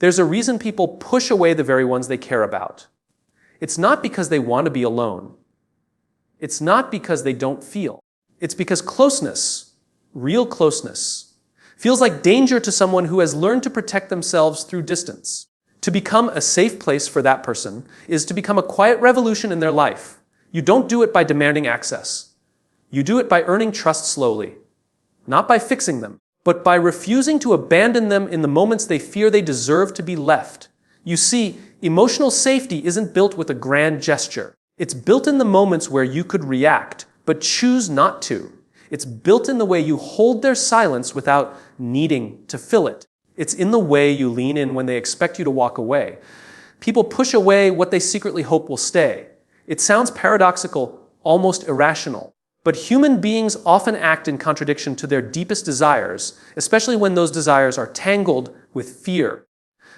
There's a reason people push away the very ones they care about. It's not because they want to be alone. It's not because they don't feel. It's because closeness, real closeness, feels like danger to someone who has learned to protect themselves through distance. To become a safe place for that person is to become a quiet revolution in their life. You don't do it by demanding access. You do it by earning trust slowly, not by fixing them, but by refusing to abandon them in the moments they fear they deserve to be left. You see, emotional safety isn't built with a grand gesture. It's built in the moments where you could react, but choose not to. It's built in the way you hold their silence without needing to fill it. It's in the way you lean in when they expect you to walk away. People push away what they secretly hope will stay. It sounds paradoxical, almost irrational. But human beings often act in contradiction to their deepest desires, especially when those desires are tangled with fear.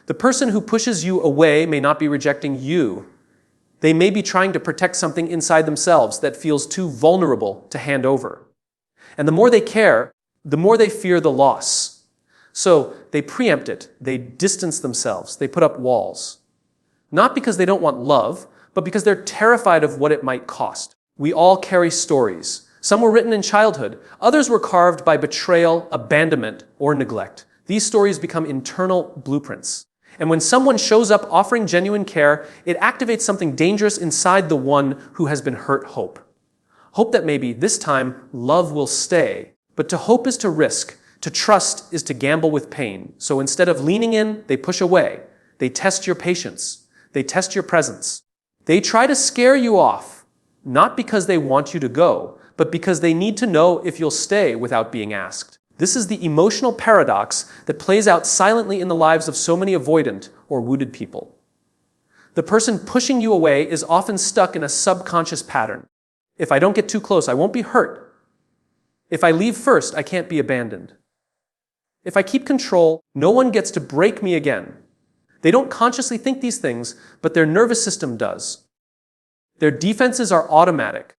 The person who pushes you away may not be rejecting you. They may be trying to protect something inside themselves that feels too vulnerable to hand over. And the more they care, the more they fear the loss. So they preempt it, they distance themselves, they put up walls. Not because they don't want love, but because they're terrified of what it might cost. We all carry stories. Some were written in childhood. Others were carved by betrayal, abandonment, or neglect. These stories become internal blueprints. And when someone shows up offering genuine care, it activates something dangerous inside the one who has been hurt hope. Hope that maybe this time love will stay. But to hope is to risk. To trust is to gamble with pain. So instead of leaning in, they push away. They test your patience. They test your presence. They try to scare you off, not because they want you to go, but because they need to know if you'll stay without being asked. This is the emotional paradox that plays out silently in the lives of so many avoidant or wounded people. The person pushing you away is often stuck in a subconscious pattern. If I don't get too close, I won't be hurt. If I leave first, I can't be abandoned. If I keep control, no one gets to break me again. They don't consciously think these things, but their nervous system does. Their defenses are automatic.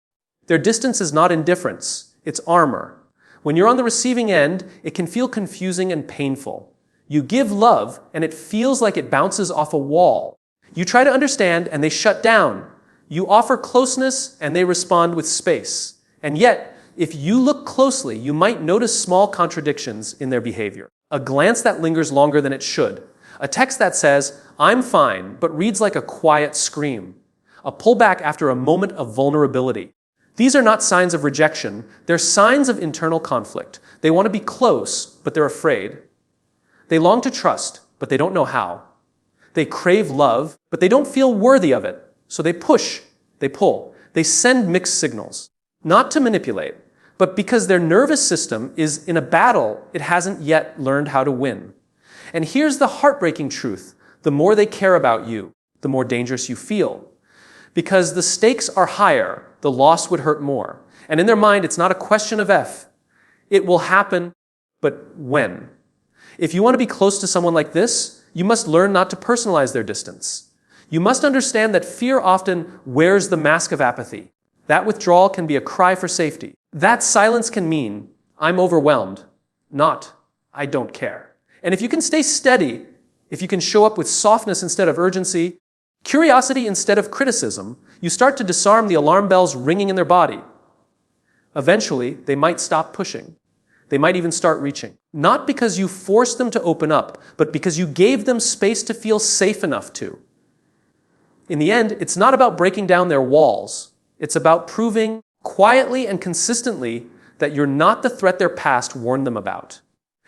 Their distance is not indifference, it's armor. When you're on the receiving end, it can feel confusing and painful. You give love, and it feels like it bounces off a wall. You try to understand, and they shut down. You offer closeness, and they respond with space. And yet, if you look closely, you might notice small contradictions in their behavior. A glance that lingers longer than it should. A text that says, "I'm fine," but reads like a quiet scream. A pullback after a moment of vulnerability. These are not signs of rejection. They're signs of internal conflict. They want to be close, but they're afraid. They long to trust, but they don't know how. They crave love, but they don't feel worthy of it. So they push, they pull, they send mixed signals. Not to manipulate, but because their nervous system is in a battle it hasn't yet learned how to win. And here's the heartbreaking truth. The more they care about you, the more dangerous you feel. Because the stakes are higher, the loss would hurt more. And in their mind, it's not a question of if. It will happen, but when? If you want to be close to someone like this, you must learn not to personalize their distance. You must understand that fear often wears the mask of apathy. That withdrawal can be a cry for safety. That silence can mean, I'm overwhelmed, not, I don't care. And if you can stay steady, if you can show up with softness instead of urgency, curiosity instead of criticism, you start to disarm the alarm bells ringing in their body. Eventually, they might stop pushing. They might even start reaching. Not because you forced them to open up, but because you gave them space to feel safe enough to. In the end, it's not about breaking down their walls. It's about proving quietly and consistently that you're not the threat their past warned them about.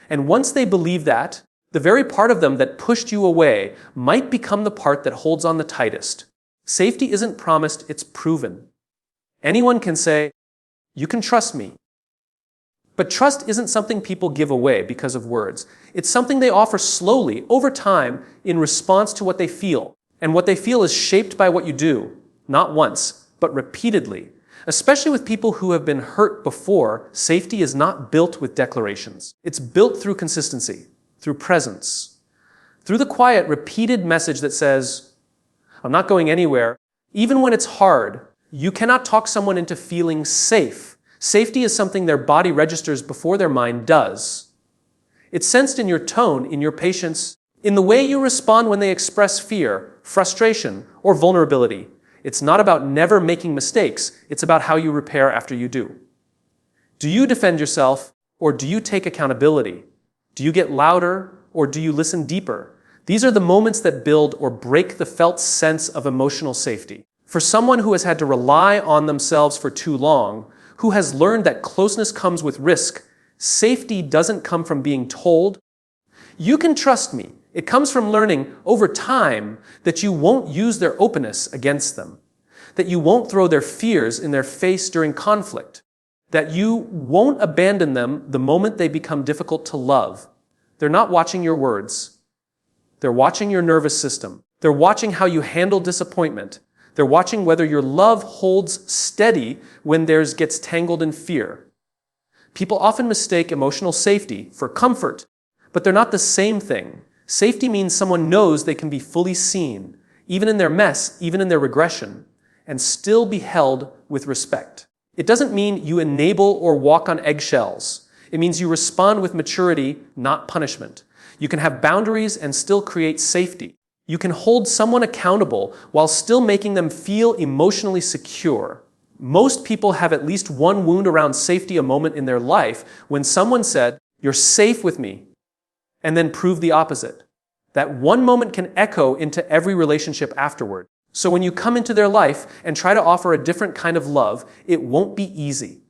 And once they believe that, the very part of them that pushed you away might become the part that holds on the tightest. Safety isn't promised, it's proven. Anyone can say, you can trust me. But trust isn't something people give away because of words. It's something they offer slowly, over time, in response to what they feel. And what they feel is shaped by what you do, not once, but repeatedly. Especially with people who have been hurt before, safety is not built with declarations. It's built through consistency, through presence, through the quiet, repeated message that says, I'm not going anywhere. Even when it's hard, you cannot talk someone into feeling safe. Safety is something their body registers before their mind does. It's sensed in your tone, in your patience, in the way you respond when they express fear, frustration, or vulnerability. It's not about never making mistakes, it's about how you repair after you do. Do you defend yourself, or do you take accountability? Do you get louder, or do you listen deeper? These are the moments that build or break the felt sense of emotional safety. For someone who has had to rely on themselves for too long, who has learned that closeness comes with risk, safety doesn't come from being told, "You can trust me." It comes from learning over time that you won't use their openness against them, that you won't throw their fears in their face during conflict, that you won't abandon them the moment they become difficult to love. They're not watching your words. They're watching your nervous system. They're watching how you handle disappointment. They're watching whether your love holds steady when theirs gets tangled in fear. People often mistake emotional safety for comfort, but they're not the same thing. Safety means someone knows they can be fully seen, even in their mess, even in their regression, and still be held with respect. It doesn't mean you enable or walk on eggshells. It means you respond with maturity, not punishment. You can have boundaries and still create safety. You can hold someone accountable while still making them feel emotionally secure. Most people have at least one wound around safety a moment in their life when someone said, "You're safe with me," and then proved the opposite. That one moment can echo into every relationship afterward. So when you come into their life and try to offer a different kind of love, it won't be easy.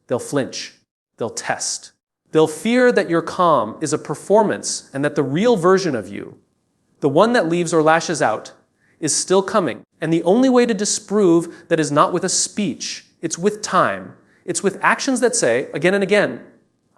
They'll flinch. They'll test. They'll fear that your calm is a performance and that the real version of you, the one that leaves or lashes out, is still coming. And the only way to disprove that is not with a speech. It's with time. It's with actions that say, again and again,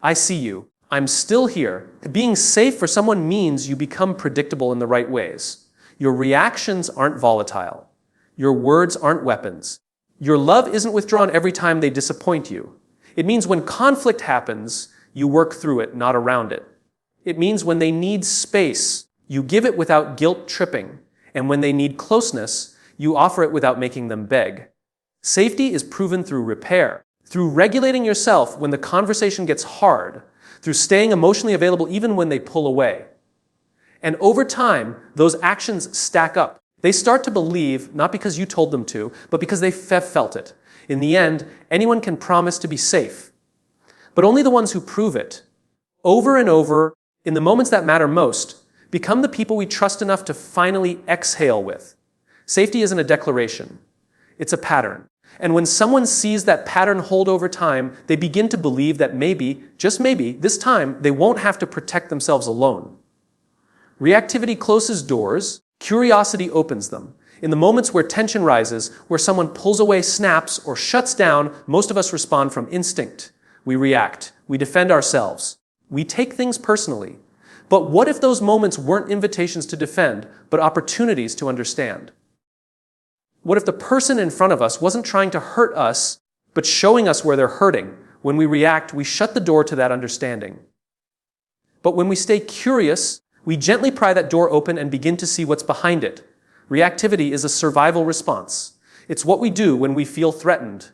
"I see you. I'm still here." Being safe for someone means you become predictable in the right ways. Your reactions aren't volatile. Your words aren't weapons. Your love isn't withdrawn every time they disappoint you. It means when conflict happens, you work through it, not around it. It means when they need space, you give it without guilt tripping. And when they need closeness, you offer it without making them beg. Safety is proven through repair, through regulating yourself when the conversation gets hard, through staying emotionally available even when they pull away. And over time, those actions stack up. They start to believe, not because you told them to, but because they have felt it. In the end, anyone can promise to be safe, but only the ones who prove it, over and over, in the moments that matter most, become the people we trust enough to finally exhale with. Safety isn't a declaration. It's a pattern. And when someone sees that pattern hold over time, they begin to believe that maybe, just maybe, this time, they won't have to protect themselves alone. Reactivity closes doors, curiosity opens them. In the moments where tension rises, where someone pulls away, snaps, or shuts down, most of us respond from instinct. We react. We defend ourselves. We take things personally. But what if those moments weren't invitations to defend, but opportunities to understand? What if the person in front of us wasn't trying to hurt us, but showing us where they're hurting? When we react, we shut the door to that understanding. But when we stay curious, we gently pry that door open and begin to see what's behind it. Reactivity is a survival response. It's what we do when we feel threatened,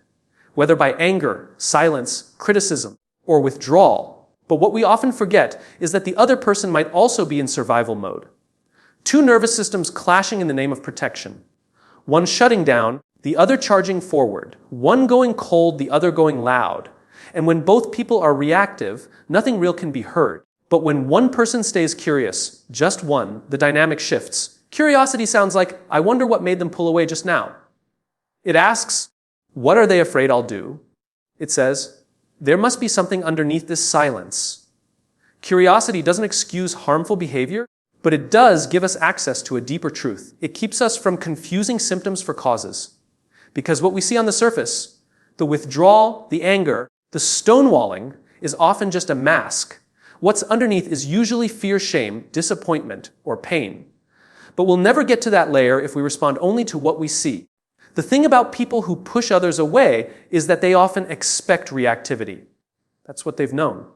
whether by anger, silence, criticism, or withdrawal. But what we often forget is that the other person might also be in survival mode. Two nervous systems clashing in the name of protection. One shutting down, the other charging forward. One going cold, the other going loud. And when both people are reactive, nothing real can be heard. But when one person stays curious, just one, the dynamic shifts. Curiosity sounds like, "I wonder what made them pull away just now." It asks, "What are they afraid I'll do?" It says, "There must be something underneath this silence." Curiosity doesn't excuse harmful behavior, but it does give us access to a deeper truth. It keeps us from confusing symptoms for causes. Because what we see on the surface, the withdrawal, the anger, the stonewalling, is often just a mask. What's underneath is usually fear, shame, disappointment, or pain. But we'll never get to that layer if we respond only to what we see. The thing about people who push others away is that they often expect reactivity. That's what they've known.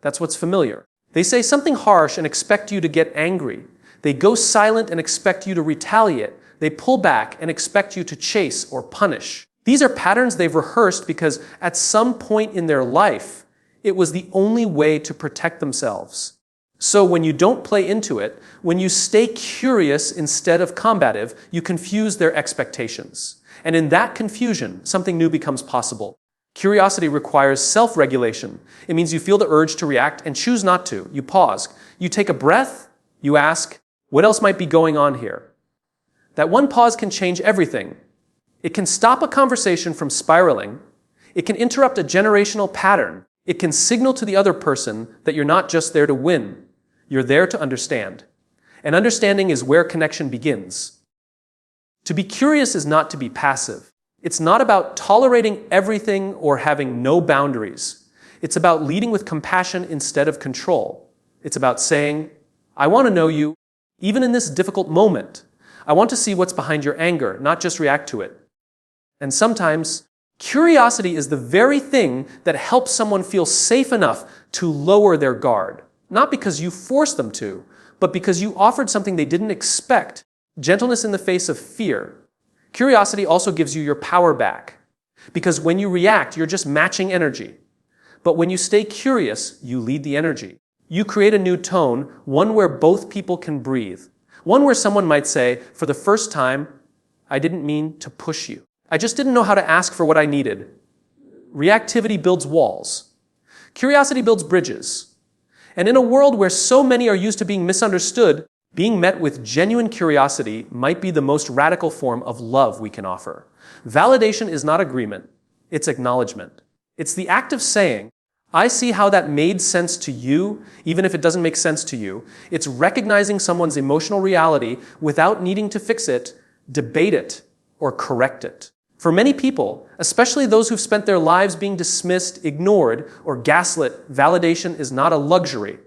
That's what's familiar. They say something harsh and expect you to get angry. They go silent and expect you to retaliate. They pull back and expect you to chase or punish. These are patterns they've rehearsed because at some point in their life, it was the only way to protect themselves. So when you don't play into it, when you stay curious instead of combative, you confuse their expectations. And in that confusion, something new becomes possible. Curiosity requires self-regulation. It means you feel the urge to react and choose not to. You pause. You take a breath. You ask, what else might be going on here? That one pause can change everything. It can stop a conversation from spiraling. It can interrupt a generational pattern. It can signal to the other person that you're not just there to win. You're there to understand. And understanding is where connection begins. To be curious is not to be passive. It's not about tolerating everything or having no boundaries. It's about leading with compassion instead of control. It's about saying, I want to know you, even in this difficult moment. I want to see what's behind your anger, not just react to it. And sometimes, curiosity is the very thing that helps someone feel safe enough to lower their guard. Not because you forced them to, but because you offered something they didn't expect. Gentleness in the face of fear. Curiosity also gives you your power back. Because when you react, you're just matching energy. But when you stay curious, you lead the energy. You create a new tone, one where both people can breathe. One where someone might say, for the first time, I didn't mean to push you. I just didn't know how to ask for what I needed. Reactivity builds walls. Curiosity builds bridges. And in a world where so many are used to being misunderstood, being met with genuine curiosity might be the most radical form of love we can offer. Validation is not agreement, it's acknowledgement. It's the act of saying, I see how that made sense to you, even if it doesn't make sense to you. It's recognizing someone's emotional reality without needing to fix it, debate it, or correct it. For many people, especially those who've spent their lives being dismissed, ignored, or gaslit, validation is not a luxury.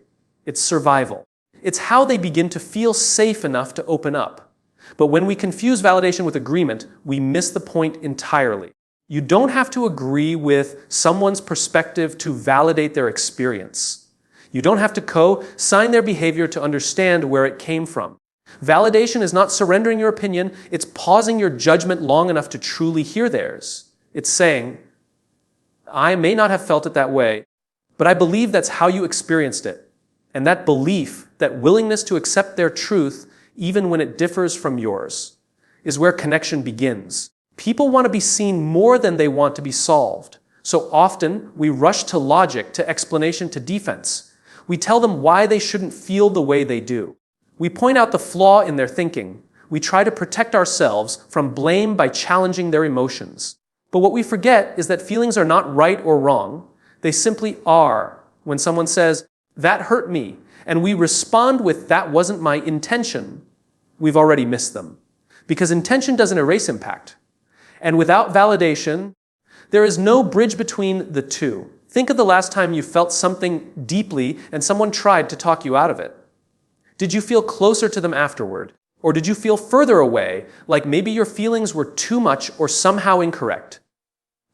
It's survival. It's how they begin to feel safe enough to open up. But when we confuse validation with agreement, we miss the point entirely. You don't have to agree with someone's perspective to validate their experience. You don't have to co-sign their behavior to understand where it came from. Validation is not surrendering your opinion, it's pausing your judgment long enough to truly hear theirs. It's saying, I may not have felt it that way, but I believe that's how you experienced it. And that belief, that willingness to accept their truth, even when it differs from yours, is where connection begins. People want to be seen more than they want to be solved. So often, we rush to logic, to explanation, to defense. We tell them why they shouldn't feel the way they do. We point out the flaw in their thinking. We try to protect ourselves from blame by challenging their emotions. But what we forget is that feelings are not right or wrong. They simply are. When someone says, that hurt me, and we respond with, that wasn't my intention, we've already missed them. Because intention doesn't erase impact. And without validation, there is no bridge between the two. Think of the last time you felt something deeply and someone tried to talk you out of it. Did you feel closer to them afterward? Or did you feel further away, like maybe your feelings were too much or somehow incorrect?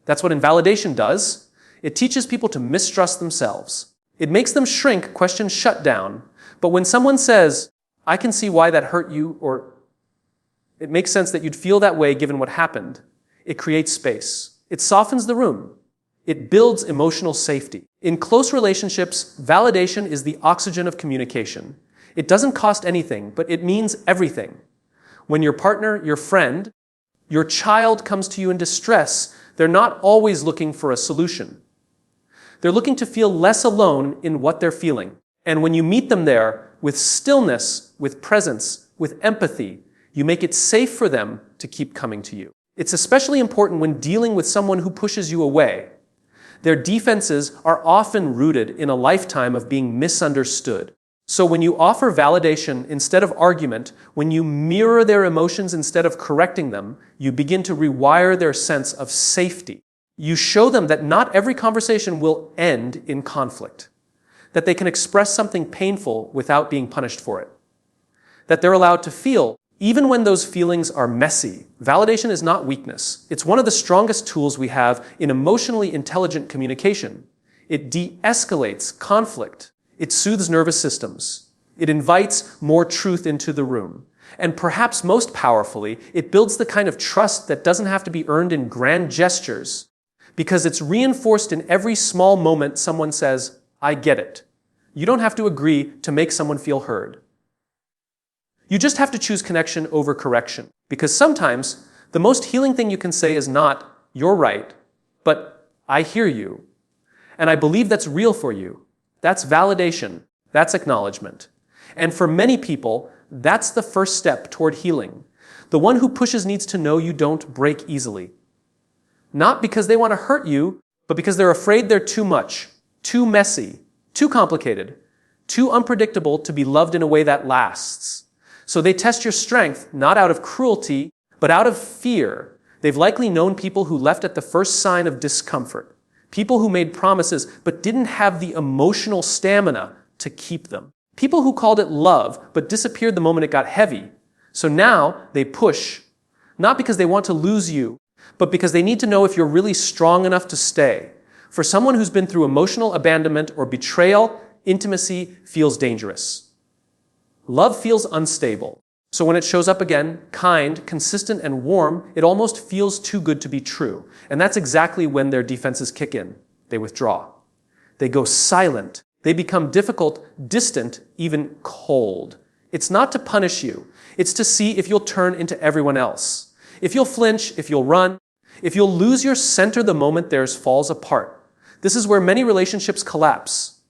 That's what invalidation does. It teaches people to mistrust themselves. It makes them shrink, questions shut down. But when someone says, I can see why that hurt you, or it makes sense that you'd feel that way given what happened, it creates space. It softens the room. It builds emotional safety. In close relationships, validation is the oxygen of communication. It doesn't cost anything, but it means everything. When your partner, your friend, your child comes to you in distress, they're not always looking for a solution. They're looking to feel less alone in what they're feeling. And when you meet them there with stillness, with presence, with empathy, you make it safe for them to keep coming to you. It's especially important when dealing with someone who pushes you away. Their defenses are often rooted in a lifetime of being misunderstood. So when you offer validation instead of argument, when you mirror their emotions instead of correcting them, you begin to rewire their sense of safety. You show them that not every conversation will end in conflict, that they can express something painful without being punished for it, that they're allowed to feel, even when those feelings are messy. Validation is not weakness. It's one of the strongest tools we have in emotionally intelligent communication. It de-escalates conflict. It soothes nervous systems. It invites more truth into the room. And perhaps most powerfully, it builds the kind of trust that doesn't have to be earned in grand gestures, because it's reinforced in every small moment someone says, I get it. You don't have to agree to make someone feel heard. You just have to choose connection over correction. Because sometimes, the most healing thing you can say is not, "You're right," but "I hear you. And I believe that's real for you." That's validation. That's acknowledgement. And for many people, that's the first step toward healing. The one who pushes needs to know you don't break easily. Not because they want to hurt you, but because they're afraid they're too much, too messy, too complicated, too unpredictable to be loved in a way that lasts. So they test your strength not out of cruelty, but out of fear. They've likely known people who left at the first sign of discomfort. People who made promises but didn't have the emotional stamina to keep them. People who called it love but disappeared the moment it got heavy. So now they push, not because they want to lose you, but because they need to know if you're really strong enough to stay. For someone who's been through emotional abandonment or betrayal, intimacy feels dangerous. Love feels unstable. So when it shows up again, kind, consistent, and warm, it almost feels too good to be true. And that's exactly when their defenses kick in. They withdraw. They go silent. They become difficult, distant, even cold. It's not to punish you. It's to see if you'll turn into everyone else. If you'll flinch, if you'll run, if you'll lose your center the moment theirs falls apart. This is where many relationships collapse.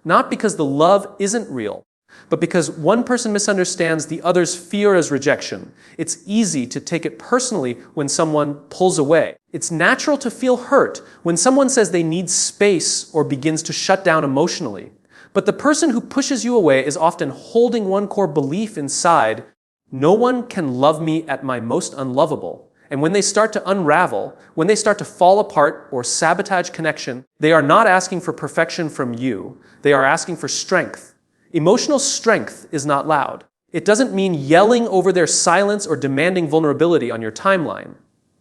Not because the love isn't real, but because one person misunderstands the other's fear as rejection. It's easy to take it personally when someone pulls away. It's natural to feel hurt when someone says they need space or begins to shut down emotionally. But the person who pushes you away is often holding one core belief inside: no one can love me at my most unlovable. And when they start to unravel, when they start to fall apart or sabotage connection, they are not asking for perfection from you. They are asking for strength. Emotional strength is not loud. It doesn't mean yelling over their silence or demanding vulnerability on your timeline.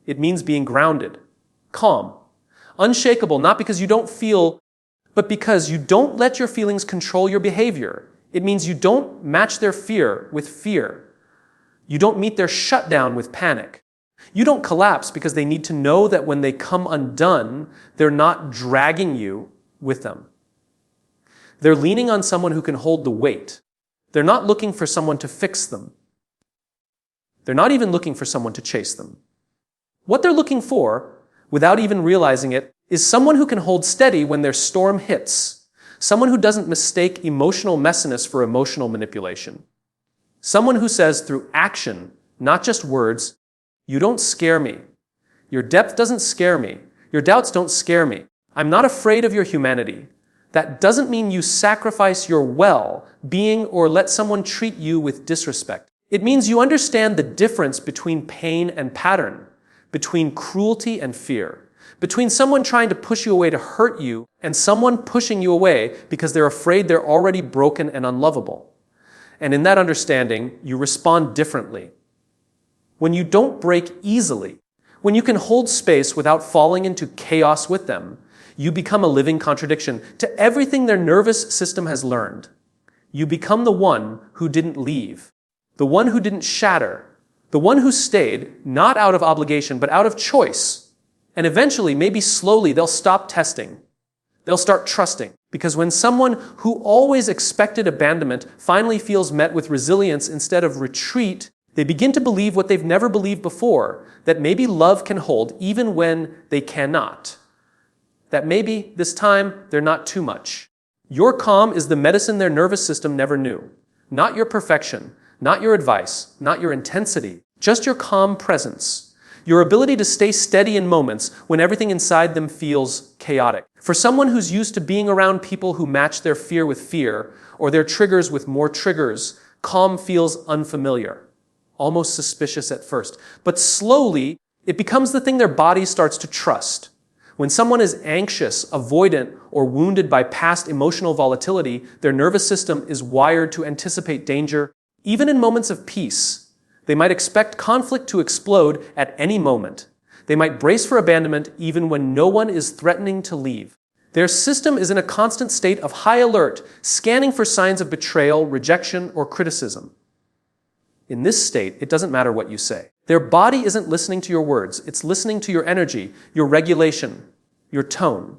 It means being grounded, calm, unshakable, not because you don't feel, but because you don't let your feelings control your behavior. It means you don't match their fear with fear. You don't meet their shutdown with panic. You don't collapse because they need to know that when they come undone, they're not dragging you with them. They're leaning on someone who can hold the weight. They're not looking for someone to fix them. They're not even looking for someone to chase them. What they're looking for, without even realizing it, is someone who can hold steady when their storm hits. Someone who doesn't mistake emotional messiness for emotional manipulation. Someone who says through action, not just words, "You don't scare me. Your depth doesn't scare me. Your doubts don't scare me. I'm not afraid of your humanity." That doesn't mean you sacrifice your well-being or let someone treat you with disrespect. It means you understand the difference between pain and pattern, between cruelty and fear, between someone trying to push you away to hurt you and someone pushing you away because they're afraid they're already broken and unlovable. And in that understanding, you respond differently. When you don't break easily, when you can hold space without falling into chaos with them, you become a living contradiction to everything their nervous system has learned. You become the one who didn't leave, the one who didn't shatter, the one who stayed, not out of obligation, but out of choice. And eventually, maybe slowly, they'll stop testing. They'll start trusting. Because when someone who always expected abandonment finally feels met with resilience instead of retreat, they begin to believe what they've never believed before, that maybe love can hold even when they cannot. That maybe this time they're not too much. Your calm is the medicine their nervous system never knew. Not your perfection, not your advice, not your intensity, just your calm presence. Your ability to stay steady in moments when everything inside them feels chaotic. For someone who's used to being around people who match their fear with fear, or their triggers with more triggers, calm feels unfamiliar, almost suspicious at first. But slowly, it becomes the thing their body starts to trust. When someone is anxious, avoidant, or wounded by past emotional volatility, their nervous system is wired to anticipate danger, even in moments of peace. They might expect conflict to explode at any moment. They might brace for abandonment even when no one is threatening to leave. Their system is in a constant state of high alert, scanning for signs of betrayal, rejection, or criticism. In this state, it doesn't matter what you say. Their body isn't listening to your words. It's listening to your energy, your regulation, your tone.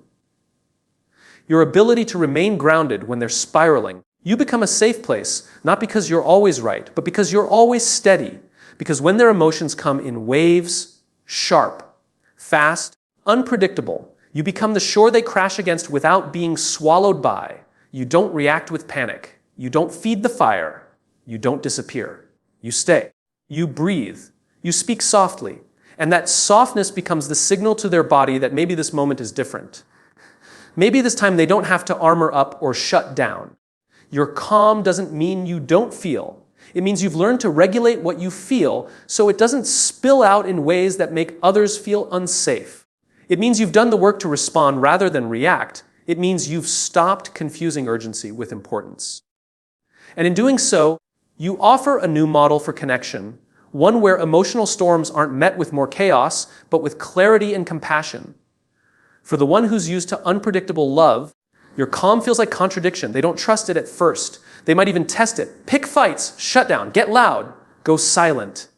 your ability to remain grounded when they're spiraling. You become a safe place, not because you're always right, but because you're always steady. Because when their emotions come in waves, sharp, fast, unpredictable, you become the shore they crash against without being swallowed by. You don't react with panic. You don't feed the fire. You don't disappear. You stay. You breathe. You speak softly. And that softness becomes the signal to their body that maybe this moment is different. Maybe this time they don't have to armor up or shut down. Your calm doesn't mean you don't feel. It means you've learned to regulate what you feel so it doesn't spill out in ways that make others feel unsafe. It means you've done the work to respond rather than react. It means you've stopped confusing urgency with importance. And in doing so, you offer a new model for connection, one where emotional storms aren't met with more chaos, but with clarity and compassion. For the one who's used to unpredictable love, your calm feels like contradiction. They don't trust it at first. They might even test it. Pick fights, shut down, get loud, go silent.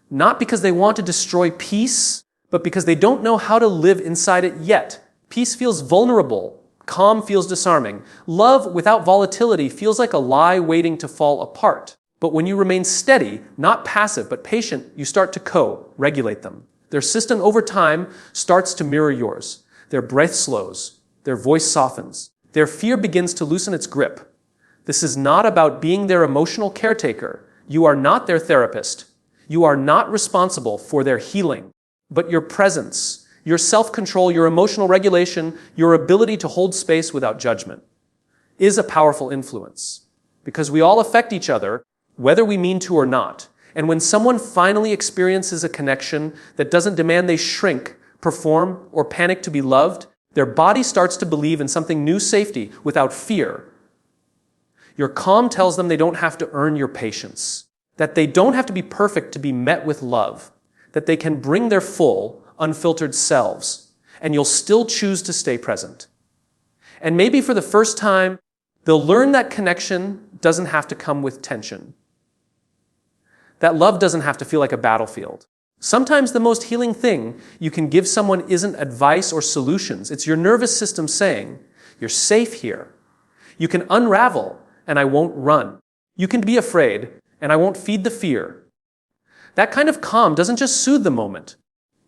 Not because they want to destroy peace, but because they don't know how to live inside it yet. Peace feels vulnerable. Calm feels disarming. Love without volatility feels like a lie waiting to fall apart. But when you remain steady, not passive, but patient, you start to co-regulate them. Their system over time starts to mirror yours. Their breath slows. Their voice softens. Their fear begins to loosen its grip. This is not about being their emotional caretaker. You are not their therapist. You are not responsible for their healing. But your presence, your self-control, your emotional regulation, your ability to hold space without judgment is a powerful influence. Because we all affect each other, whether we mean to or not. And when someone finally experiences a connection that doesn't demand they shrink, perform, or panic to be loved, their body starts to believe in something new safety without fear. Your calm tells them they don't have to earn your patience, that they don't have to be perfect to be met with love, that they can bring their full, unfiltered selves, and you'll still choose to stay present. And maybe for the first time, they'll learn that connection doesn't have to come with tension. That love doesn't have to feel like a battlefield. Sometimes the most healing thing you can give someone isn't advice or solutions. It's your nervous system saying, you're safe here. You can unravel, and I won't run. You can be afraid, and I won't feed the fear. That kind of calm doesn't just soothe the moment.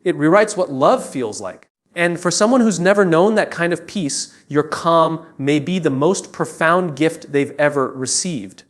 It rewrites what love feels like. And for someone who's never known that kind of peace, your calm may be the most profound gift they've ever received.